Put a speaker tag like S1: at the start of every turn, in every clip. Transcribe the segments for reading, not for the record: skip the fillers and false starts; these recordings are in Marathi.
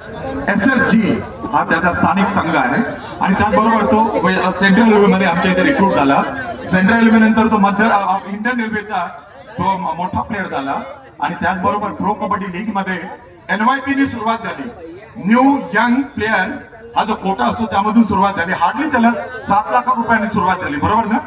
S1: SSG हा त्याचा स्थानिक संघ आहे आणि त्याचबरोबर तो सेंट्रल रेल्वे मध्ये आमच्या इथे रिक्रूट झाला. सेंट्रल रेल्वे नंतर तो मध्य इंडियन रेल्वेचा तो मोठा प्लेअर झाला आणि त्याचबरोबर प्रो कबड्डी लीग मध्ये NYP नी सुरुवात झाली. न्यू यंग प्लेअर हा जो कोटा असतो त्यामधून सुरुवात झाली. हार्डली त्याला 7 लाख रुपयांनी सुरुवात झाली, बरोबर ना?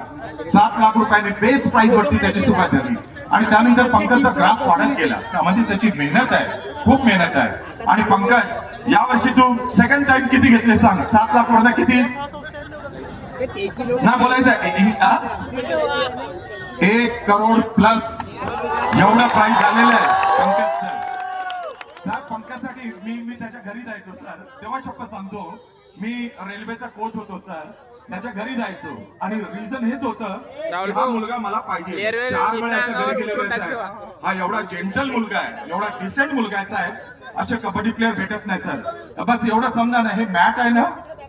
S1: 7 लाख रुपयांनी बेस प्राइस वरती त्याची सुरुवात झाली आणि त्यानंतर पंकजचा ग्राफ वाढत गेला. त्यामध्ये त्याची मेहनत आहे, खूप मेहनत आहे. आणि पंकज यावर्षी तू सेकंड टाइम किती घेतले सांग? 7 लाख मध्ये किती ना बोलायचं? 1 करोड प्लस एवढा प्राइस झालेला आहे पंकजचं. सर पंकजसाठी मी त्याच्या घरी जायचो सर, तेव्हा शब्द सांगतो. मी रेल्वेचा कोच होतो सर, त्याच्या घरी जायचो आणि रिझन हेच होतं की हा मुलगा मला पाहिजे. 4 वेळा त्याच्या घरी गेलेलो आहे. हा एवढा जेंटल मुलगा आहे, एवढा डिसेंट मुलगा आहे साहेब, असे कबड्डी प्लेअर भेटत नाही सर. बस एवढं समजा ना, हे मॅट आहे ना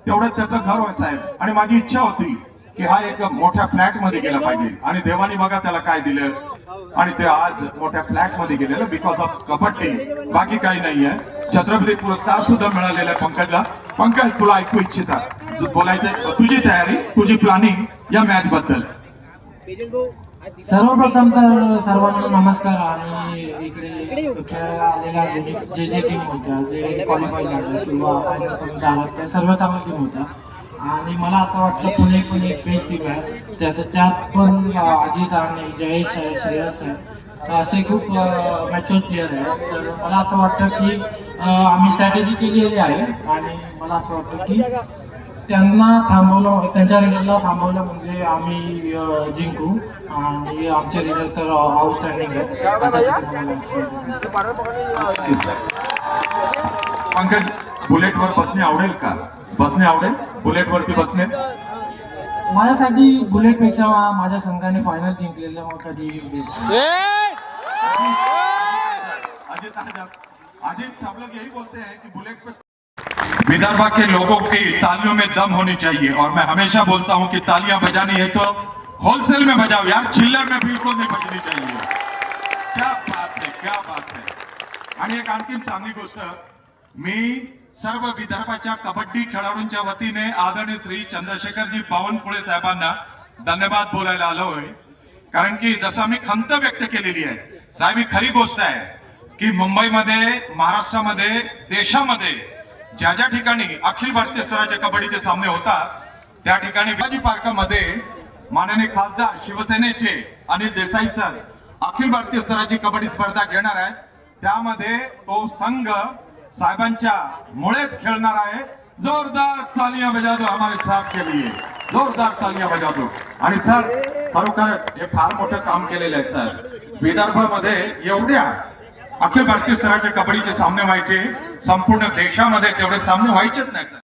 S1: तेवढं त्याचं घर होत साहेब. आणि माझी इच्छा होती की हा एक मोठ्या फ्लॅट मध्ये गेला पाहिजे आणि देवानी बघा त्याला काय दिलं आणि ते आज मोठ्या फ्लॅट मध्ये गेलेलं बिकॉज ऑफ कबड्डी, बाकी काही नाहीये. छत्रपती पुरस्कार सुद्धा मिळालेला आहे पंकजला. पंकज तुला ऐकू इच्छितात बोलायचं, तुझी तयारी, तुझी प्लॅनिंग या मॅच बद्दल?
S2: सर्वप्रथम तर सर्वांना नमस्कार. आणि इकडे खेळायला आलेल्या जे टीम होत्या, जे क्वालिफाय झाले किंवा फायनल पर्यंत आला, त्या सर्व चांगल्या टीम होत्या. आणि मला असं वाटतं पुणे पण एक बेस्ट टीम आहे. त्यात पण अजित आणि जयेश आहे, श्रेयस आहे, असे खूप मॅच्युअर प्लेअर आहेत. तर मला असं वाटतं की आम्ही स्ट्रॅटेजी केलेली आहे आणि मला असं वाटतं की त्यांना थांबवलं, त्यांच्या रिझल्टला थांबवलं म्हणजे आम्ही जिंकू. आणि आमचे रिझल्ट तर आउटस्टँडिंग आहेत.
S1: पंकज बुलेटवर बसणे आवडेल का? बसणे आवडेल? बुलेटवरती बसणे
S2: माझ्यासाठी बुलेटपेक्षा माझ्या संघाने फायनल जिंकलेलं मग कधी
S1: अजित सब लोग यही बोलते हैं कि बुलेट पे विदर्भ के लोगों की तालियों में दम होनी चाहिए और मैं हमेशा बोलता हूं कि तालियां बजानी है तो होलसेल में बजाओ यार, चिल्लर में बिल्कुल नहीं बजनी चाहिए. क्या बात है, क्या बात है. आणि एक आणखी चांगली गोष्ट, मी सर्व विदर्भाच्या कबड्डी खेळाडूंच्या वतीने आदरणीय श्री चंद्रशेखरजी बावनकुळे साहेबांना धन्यवाद बोलायला आलोय. कारण की जसं मी खंत व्यक्त केलेली आहे साहेब, ही खरी गोष्ट आहे की मुंबईमध्ये, महाराष्ट्रामध्ये, देशामध्ये ज्या ज्या ठिकाणी अखिल भारतीय स्तराचे कबड्डीचे सामने होतात त्या ठिकाणी शिवाजी पार्कमध्ये माननीय खासदार शिवसेनेचे अनिल देसाई सर अखिल भारतीय स्तराची कबड्डी स्पर्धा घेणार आहेत. त्यामध्ये तो संघ साहेबांच्या मुळेच खेळणार आहे. जोरदार तालियां बजा दो हमारे साहब के लिए, जोरदार तालियां बजा दो. आणि सर खरोखरच हे फार मोठं काम केलेलं आहे सर. विदर्भामध्ये एवढ्या अखिल भारतीय स्तराचे कबड्डीचे सामने व्हायचे, संपूर्ण देशामध्ये तेवढे सामने व्हायचेच नाही सर.